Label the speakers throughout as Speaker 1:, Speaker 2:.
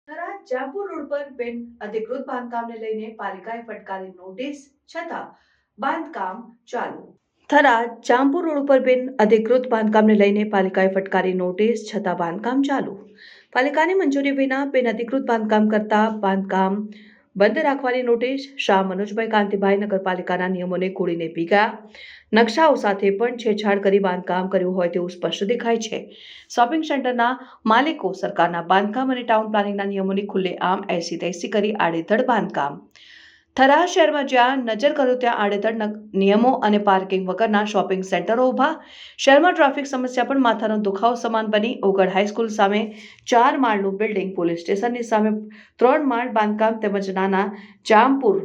Speaker 1: થરાદ જાંબુ road પર બિન અધિકૃત બાંધકામને લઈને પાલિકાએ ફટકારી નોટિસ છતાં બાંધકામ ચાલુ. થરાદ જાંબુ રોડ ઉપર બિન અધિકૃત બાંધકામને લઈને પાલિકાએ ફટકારી નોટિસ છતાં બાંધકામ ચાલુ. પાલિકાની મંજૂરી વિના બિન અધિકૃત બાંધકામ કરતા બાંધકામ બંધ રાખવાની નોટિસ. શાહ મનોજભાઈ કાંતિભાઈ નગરપાલિકાના નિયમોને ઘોડીને પી ગયા. નકશાઓ સાથે પણ છેડછાડ કરી બાંધકામ કર્યું હોય તેવું સ્પષ્ટ દેખાય છે. શોપિંગ સેન્ટરના માલિકો સરકારના બાંધકામ અને ટાઉન પ્લાનિંગના નિયમોની ખુલ્લેઆમ એસી તેસી કરી આડેધડ બાંધકામ. થરાદ શહેરમાં જ્યાં નજર કરો ત્યાં આડેધડ નિયમો અને પાર્કિંગ વગરના શોપિંગ સેન્ટરો ઊભા. શહેરમાં ટ્રાફિક સમસ્યા પણ માથાનો દુખાવો સમાન બની. ઓગળ હાઈસ્કૂલ સામે 4 માળનું બિલ્ડિંગ, પોલીસ સ્ટેશનની સામે 3 માળ બાંધકામ તેમજ નાના જામપુર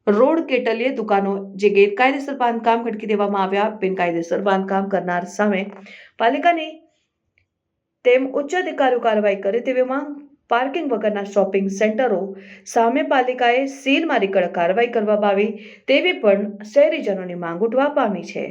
Speaker 1: રોડ કેટલીય દુકાનો જે ગેરકાયદેસર બાંધકામ ખડકી દેવામાં આવ્યા. બિનકાયદેસર બાંધકામ કરનાર સામે પાલિકાની તેમ ઉચ્ચ અધિકારીઓ કાર્યવાહી કરે તેવી માંગ. પાર્કિંગ વગરના શોપિંગ સેન્ટરો સામે પાલિકાએ સીલ મારી કડક કાર્યવાહી કરવામાં આવી તેવી પણ શહેરીજનોની માંગ ઉઠવા પામી છે.